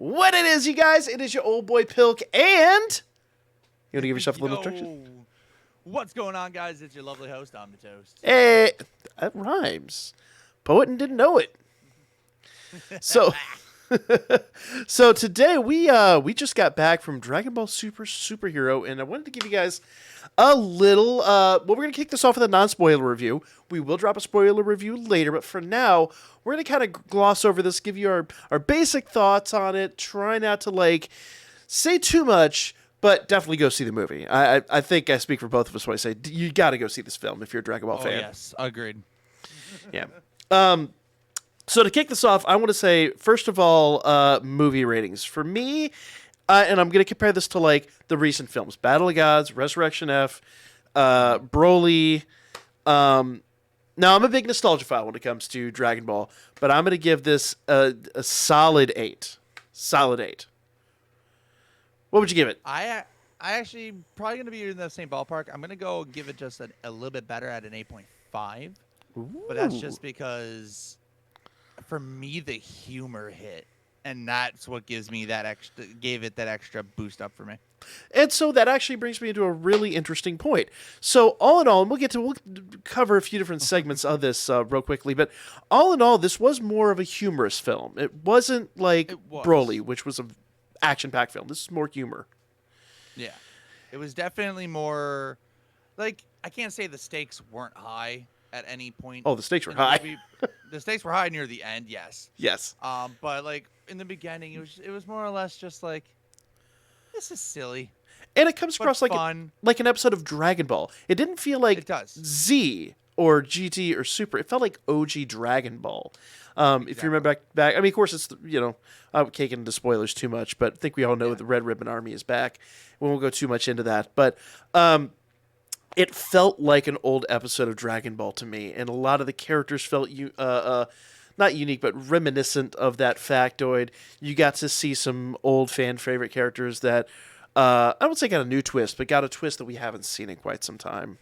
What it is, you guys? It is your old boy Pilk, and you want to give yourself a little introduction? What's going on, guys? It's your lovely host, Omnitoast. Hey, that rhymes. Poet and didn't know it. So, so today we just got back from Dragonball Super Superhero, and I wanted to give you guys a little. Well, we're gonna kick this off with a non-spoiler review. We will drop a spoiler review later, but for now, we're gonna kind of gloss over this, give you our basic thoughts on it. Try not to say too much, but definitely go see the movie. I think I speak for both of us when I say you got to go see this film if you're a Dragon Ball fan. Yes, agreed. Yeah. So to kick this off, I want to say, first of all, movie ratings. For me, and I'm going to compare this to the recent films, Battle of Gods, Resurrection F, Broly. Now, I'm a big nostalgia when it comes to Dragon Ball, but I'm going to give this a solid 8. Solid 8. What would you give it? I actually probably going to be in the same ballpark. I'm going to go give it just a little bit better at an 8.5. But that's just because, for me, the humor hit, and that's what gave it that extra boost up for me. And so that actually brings me into a really interesting point. So all in all, and we'll cover a few different segments of this real quickly, but all in all, this was more of a humorous film. It wasn't like Broly, which was an action-packed film. This is more humor. Yeah. It was definitely more, I can't say the stakes weren't high at any point. Oh, the stakes were high. The stakes were high near the end, yes. Yes. But in the beginning, it was more or less just this is silly. And it comes across fun. like an episode of Dragon Ball. It didn't feel like it does. Z or GT or Super. It felt like OG Dragon Ball. Exactly. If you remember back, I mean, of course, it's, I can't get into spoilers too much, but I think we all know the Red Ribbon Army is back. We won't go too much into that. But it felt like an old episode of Dragon Ball to me, and a lot of the characters felt not unique, but reminiscent of that factoid. You got to see some old fan favorite characters that I won't say got a new twist, but got a twist that we haven't seen in quite some time.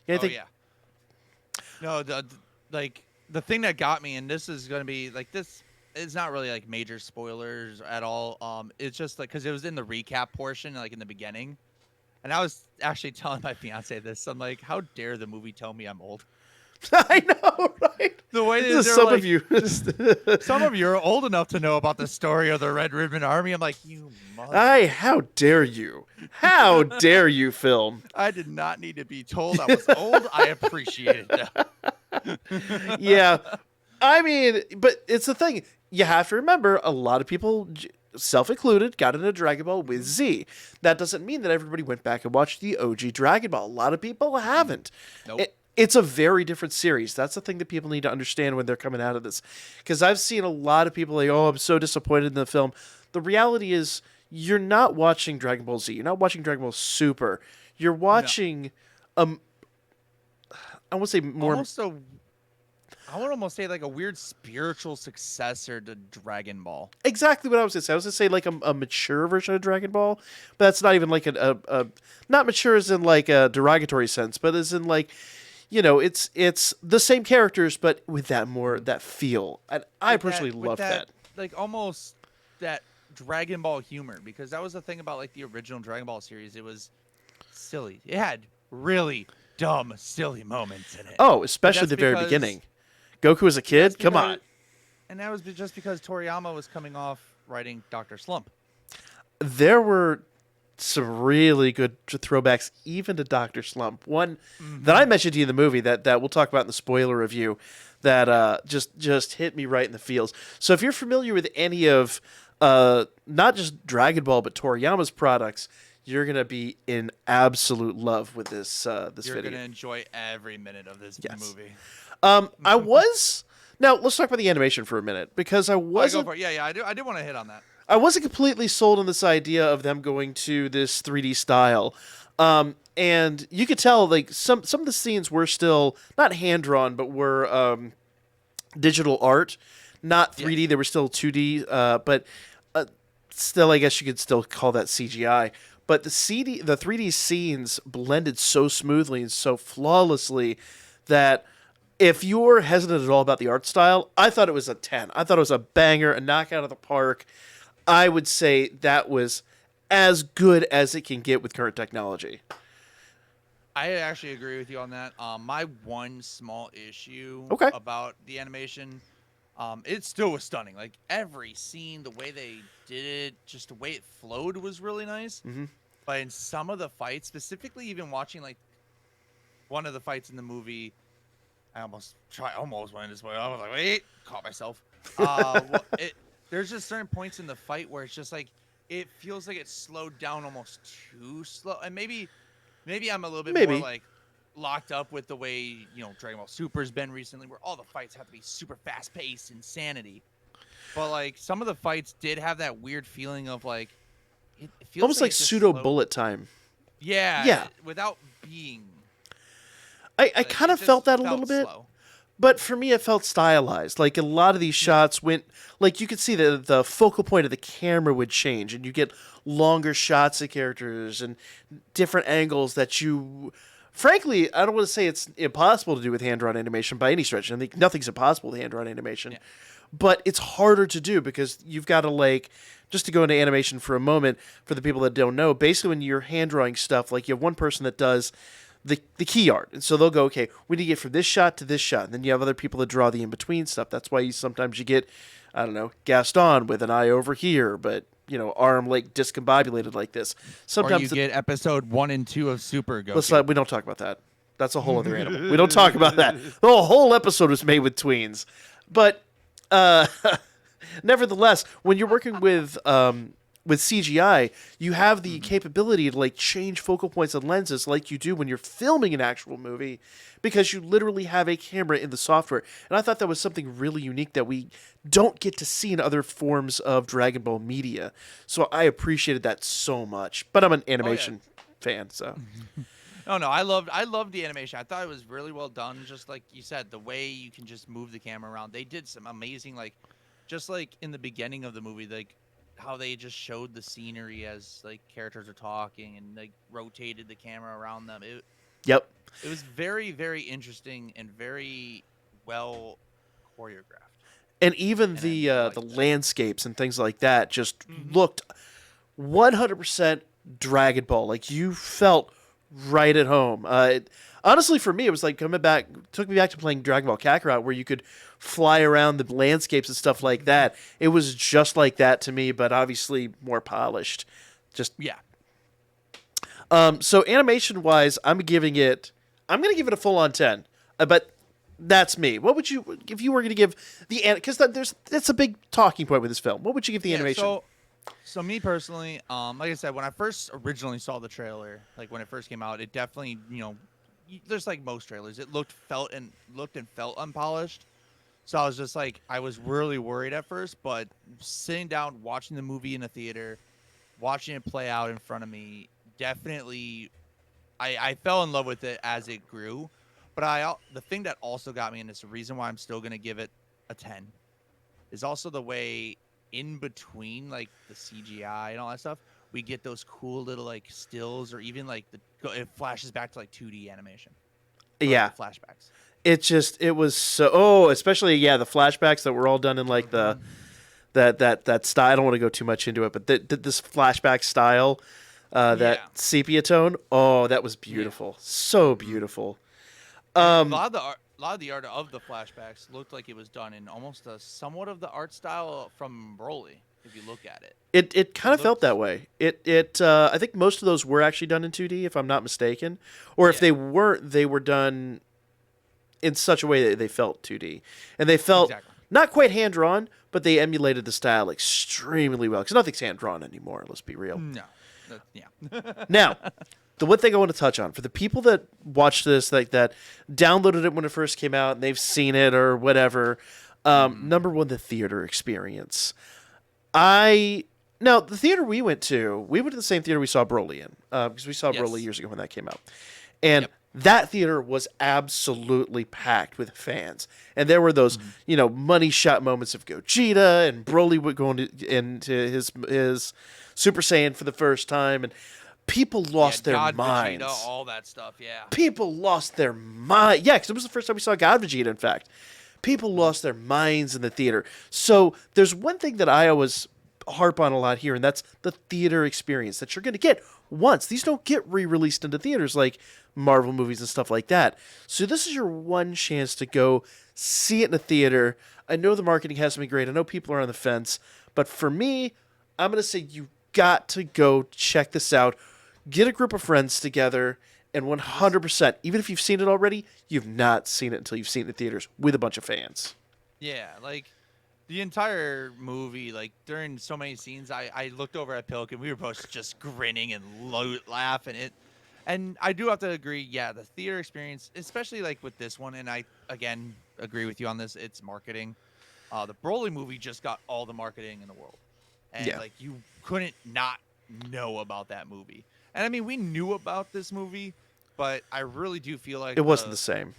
Yeah. No, the thing that got me, and this is going to be this is not really major spoilers at all. It's just because it was in the recap portion, in the beginning. And I was actually telling my fiance this. I'm like, how dare the movie tell me I'm old? I know, right? The way that some of you are old enough to know about the story of the Red Ribbon Army. I'm like, you mother. How dare you? How dare you, film? I did not need to be told I was old. I appreciate it, though. Yeah. I mean, but it's the thing. You have to remember, a lot of people, self-included, got into Dragon Ball with Z. That doesn't mean that everybody went back and watched the OG Dragon Ball. A lot of people haven't. Nope. It's a very different series. That's the thing that people need to understand when they're coming out of this. Because I've seen a lot of people I'm so disappointed in the film. The reality is, you're not watching Dragon Ball Z. You're not watching Dragon Ball Super. You're watching, I won't say more... I would almost say a weird spiritual successor to Dragon Ball. Exactly what I was going to say. I was going to say a mature version of Dragon Ball, but that's not even a not mature as in a derogatory sense, but as in it's the same characters, but with that feel. And I personally love that. Almost that Dragon Ball humor, because that was the thing about the original Dragon Ball series. It was silly. It had really dumb, silly moments in it. Oh, especially the very beginning. Goku as a kid? Come on. And that was just because Toriyama was coming off writing Dr. Slump. There were some really good throwbacks, even to Dr. Slump. One that I mentioned to you in the movie that we'll talk about in the spoiler review that just hit me right in the feels. So if you're familiar with any of not just Dragon Ball, but Toriyama's products, you're going to be in absolute love with this video. You're going to enjoy every minute of this movie. Now let's talk about the animation for a minute, because I wasn't. I did want to hit on that. I wasn't completely sold on this idea of them going to this 3D style, and you could tell some of the scenes were still not hand drawn, but were digital art, not 3D. Yes. They were still 2D, but still, I guess you could still call that CGI. But the 3D scenes blended so smoothly and so flawlessly that if you're hesitant at all about the art style, I thought it was a 10. I thought it was a banger, a knockout of the park. I would say that was as good as it can get with current technology. I actually agree with you on that. My one small issue Okay. about the animation, it still was stunning. Like every scene, the way they did it, just the way it flowed was really nice. Mm-hmm. But in some of the fights, specifically even watching like one of the fights in the movie, I almost went this way. I was like, wait, caught myself. There's just certain points in the fight where it's just like it feels like it slowed down almost too slow, and maybe I'm a little bit more like locked up with the way Dragon Ball Super's been recently, where all the fights have to be super fast paced, insanity. But like some of the fights did have that weird feeling of like it feels almost like it just pseudo slowed. bullet time. Yeah. Without being. I kind of felt that a little bit. Slow. But for me, it felt stylized. Like a lot of these shots went, like you could see the focal point of the camera would change, and you get longer shots of characters and different angles that you. Frankly, I don't want to say it's impossible to do with hand-drawn animation by any stretch. I think nothing's impossible with hand-drawn animation, but it's harder to do because you've got to just to go into animation for a moment for the people that don't know. Basically, when you're hand-drawing stuff, like you have one person that does the key art. And so they'll go, okay, we need to get from this shot to this shot. And then you have other people that draw the in-between stuff. That's why sometimes you get, I don't know, Gaston with an eye over here, but, arm discombobulated like this. Sometimes or you get episode 1 and 2 of Super we don't talk about that. That's a whole other animal. We don't talk about that. The whole episode was made with tweens. But nevertheless, when you're working with CGI, you have the capability to change focal points and lenses like you do when you're filming an actual movie, because you literally have a camera in the software. And I thought that was something really unique that we don't get to see in other forms of Dragon Ball media. So I appreciated that so much. But I'm an animation fan, so. No, I loved the animation. I thought it was really well done. Just like you said, the way you can just move the camera around. They did some amazing, just like in the beginning of the movie, how they just showed the scenery as characters are talking and rotated the camera around them. Yep. It was very, very interesting and very well choreographed. And even the landscapes and things like that just looked 100% Dragon Ball. You felt right at home. Honestly, for me, it was took me back to playing Dragon Ball Kakarot, where you could fly around the landscapes and stuff like that. It was just like that to me, but obviously more polished. So animation-wise, I'm going to give it a full-on 10. But that's me. What would you, if you were going to give because that's a big talking point with this film. What would you give the animation? So me personally, like I said, when I first originally saw the trailer, when it first came out, it definitely, there's most trailers, it looked and felt unpolished. So I was just I was really worried at first, but sitting down, watching the movie in a theater, watching it play out in front of me, definitely, I fell in love with it as it grew. But the thing that also got me, and it's the reason why I'm still going to give it a 10, is also the way in between the CGI and all that stuff, we get those cool little stills, or even it flashes back to 2D animation. Yeah. Flashbacks. It was so, especially, the flashbacks that were all done in that style. I don't want to go too much into it, but this flashback style, that sepia tone, that was beautiful. Yeah. So beautiful. A lot of the art of the flashbacks looked like it was done in almost somewhat of the art style from Broly, if you look at it. It kind of felt that way. I think most of those were actually done in 2D, if I'm not mistaken. Or if they weren't, they were done in such a way that they felt 2D. And they felt not quite hand-drawn, but they emulated the style extremely well. Because nothing's hand-drawn anymore, let's be real. No. Now, the one thing I want to touch on, for the people that watched this, that downloaded it when it first came out, and they've seen it or whatever, number one, the theater experience. Now, the theater we went to the same theater we saw Broly in, because we saw Broly years ago when that came out. And that theater was absolutely packed with fans. And there were those, money shot moments of Gogeta, and Broly would go into his Super Saiyan for the first time, and people lost their minds. Vegeta, all that stuff, yeah. People lost their mind. Yeah, because it was the first time we saw God Vegeta, in fact. People lost their minds in the theater. So there's one thing that I always harp on a lot here, and that's the theater experience that you're going to get once. These don't get re-released into theaters like Marvel movies and stuff like that. So this is your one chance to go see it in a theater. I know the marketing hasn't been great. I know people are on the fence. But for me, I'm going to say you got to go check this out. Get a group of friends together, and 100%, even if you've seen it already, you've not seen it until you've seen it in theaters with a bunch of fans. Yeah, like the entire movie, like during so many scenes, I looked over at Pilk and we were both just grinning and laughing. And I do have to agree, yeah, the theater experience, especially like with this one, and I again agree with you on this. It's marketing. The Broly movie just got all the marketing in the world, and like you couldn't not know about that movie. And I mean, we knew about this movie, but I really do feel like it wasn't the same.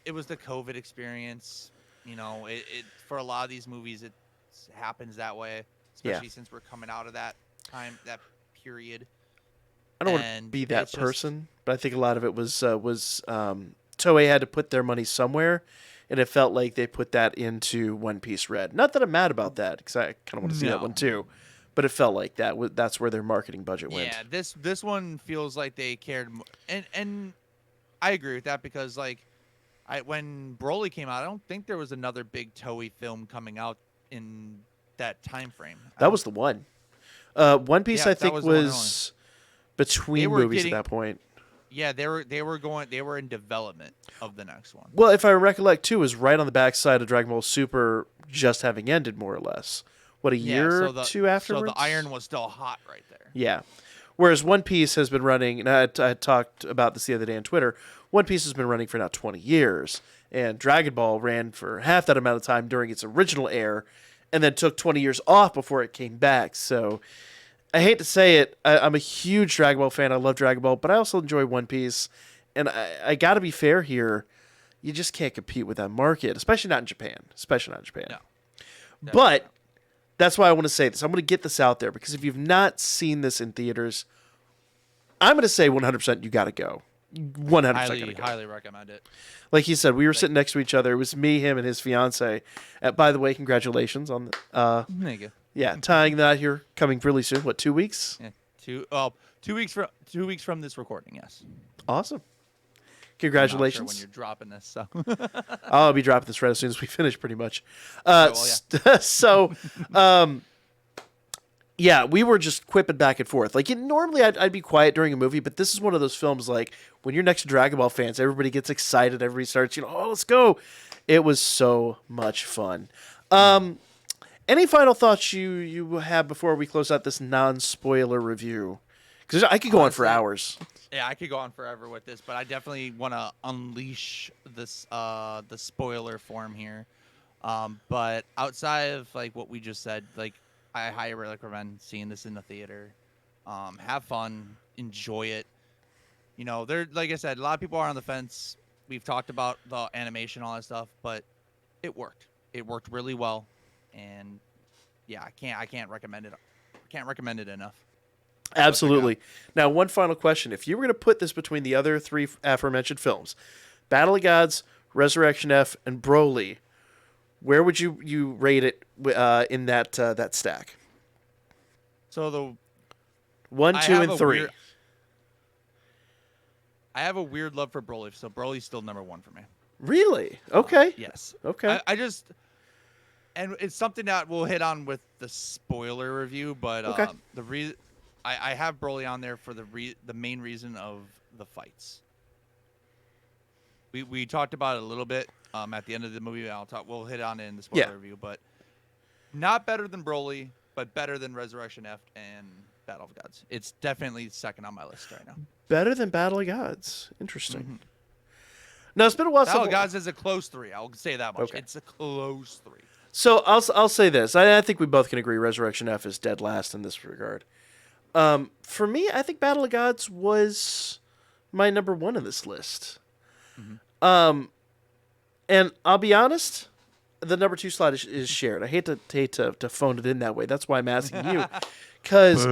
It was the COVID experience. You know, it for a lot of these movies, it happens that way, especially since we're coming out of that time, that period. I don't want to be that person, but I think a lot of it was Toei had to put their money somewhere, and it felt like they put that into One Piece Red. Not that I'm mad about that, because I kind of want to see that one too, but it felt like that's where their marketing budget went. Yeah, this one feels like they cared, and I agree with that because like. When Broly came out, I don't think there was another big Toei film coming out in that time frame. That was the one. One Piece, I think, was between movies at that point. Yeah, they were in development of the next one. Well, if I recollect too, it was right on the backside of Dragonball Super just having ended, more or less. What, a year or two afterwards? So the iron was still hot right there. Yeah. Whereas One Piece has been running, and I talked about this the other day on Twitter, One Piece has been running for now 20 years, and Dragon Ball ran for half that amount of time during its original air, and then took 20 years off before it came back. So I hate to say it, I'm a huge Dragon Ball fan. I love Dragon Ball, but I also enjoy One Piece, and I got to be fair here. You just can't compete with that market, especially not in Japan. No. But that's why I want to say this. I'm going to get this out there, because if you've not seen this in theaters, I'm going to say 100% you got to go. 100% gotta go. Highly recommend it. Like he said, we were sitting next to each other. It was me, him, and his fiance. By the way, congratulations on the Thank you. Yeah, tying that here, coming really soon. What, 2 weeks? Yeah, 2 weeks from this recording. Yes. Awesome. Congratulations. I'm not sure when you're dropping this, so I'll be dropping this right as soon as we finish, pretty much. Yeah, we were just quipping back and forth. Like, normally I'd be quiet during a movie, but this is one of those films, like, when you're next to Dragon Ball fans, everybody gets excited. Everybody starts, oh, let's go. It was so much fun. Any final thoughts you have before we close out this non-spoiler review? Because I could go on for hours. Yeah, I could go on forever with this, but I definitely want to unleash this the spoiler form here. But outside of like what we just said, like I highly recommend seeing this in the theater. Have fun, enjoy it. You know, like I said, a lot of people are on the fence. We've talked about the animation, all that stuff, but it worked. It worked really well, and yeah, I can't recommend it. Can't recommend it enough. Absolutely. Now, one final question: if you were going to put this between the other three aforementioned films, Battle of Gods, Resurrection F, and Broly, where would you rate it in that stack? So the 1, 2, and 3. I have a weird love for Broly, so Broly's still number 1 for me. Really? Okay. Yes. Okay. I just, and it's something that we'll hit on with the spoiler review, but okay. The reason I have Broly on there for the main reason of the fights. We talked about it a little bit at the end of the movie. We'll hit on it in the spoiler review, but not better than Broly, but better than Resurrection F and Battle of Gods. It's definitely second on my list right now. Better than Battle of Gods. Interesting. Mm-hmm. Now, it's been a while. Battle of Gods is a close 3. I'll say that much. Okay. It's a close 3. So I'll say this. I think we both can agree Resurrection F is dead last in this regard. For me, I think Battle of Gods was my number 1 in this list. Mm-hmm. And I'll be honest, the number 2 slot is shared. I hate to phone it in that way. That's why I'm asking you. Because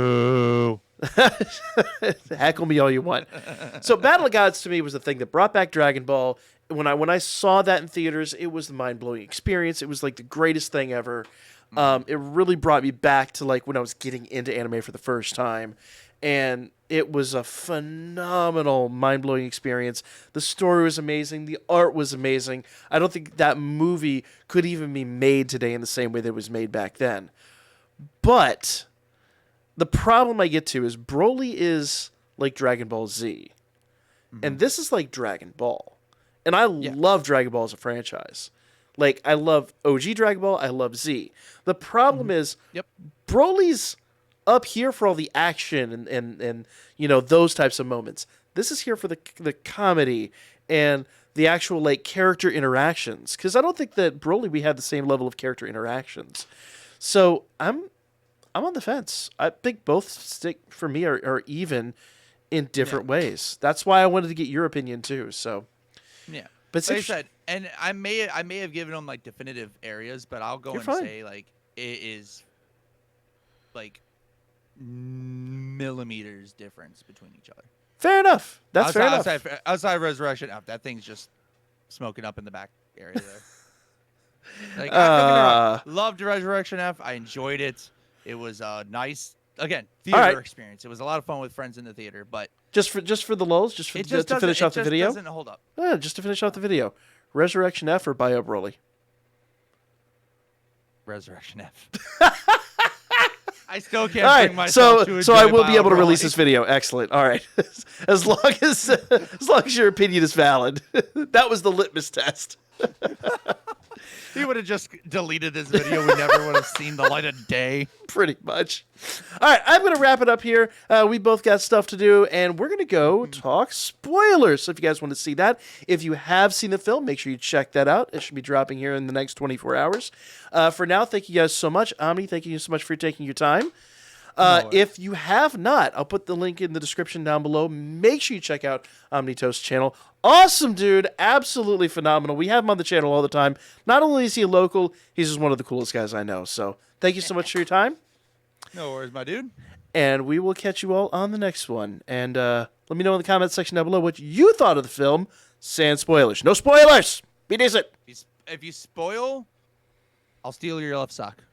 heckle me all you want. So Battle of Gods to me was the thing that brought back Dragon Ball. When I saw that in theaters, it was the mind-blowing experience. It was like the greatest thing ever. It really brought me back to like when I was getting into anime for the first time, and it was a phenomenal, mind-blowing experience. The story was amazing. The art was amazing. I don't think that movie could even be made today in the same way that it was made back then. But the problem I get to is Broly is like Dragon Ball Z, and this is like Dragon Ball. And I love Dragon Ball as a franchise. Like, I love OG Dragon Ball. I love Z. The problem is Broly's up here for all the action and you know, those types of moments. This is here for the comedy and the actual, like, character interactions. Because I don't think that Broly we had the same level of character interactions. So I'm on the fence. I think both stick for me are even in different ways. That's why I wanted to get your opinion too. So yeah, but like I said, and I may have given them like definitive areas, but I'll go say like it is like millimeters difference between each other. Fair enough. That's fair enough. Outside Resurrection F, that thing's just smoking up in the back area there. Like, loved Resurrection F. I enjoyed it. It was nice. Again, theater experience. It was a lot of fun with friends in the theater, but just for the lulz, to finish off the video. It doesn't hold up. Just to finish off the video, Resurrection F or Bio Broly? Resurrection F. I still can't bring myself to enjoy so I will be able to Broly. release this video. Excellent. All right, as long as your opinion is valid, that was the litmus test. He would have just deleted this video. We never would have seen the light of day. Pretty much. All right, I'm going to wrap it up here. We both got stuff to do, and we're going to go talk spoilers. So if you guys want to see that, if you have seen the film, make sure you check that out. It should be dropping here in the next 24 hours. For now, thank you guys so much. Omni, thank you so much for taking your time. If you have not, I'll put the link in the description down below. Make sure you check out Omnitoast's channel. Awesome dude. Absolutely phenomenal. We have him on the channel all the time. Not only is he a local, he's just one of the coolest guys I know. So thank you so much for your time. No worries, my dude. And we will catch you all on the next one. And let me know in the comments section down below what you thought of the film. Sans spoilers. No spoilers. Be decent. If you spoil, I'll steal your left sock.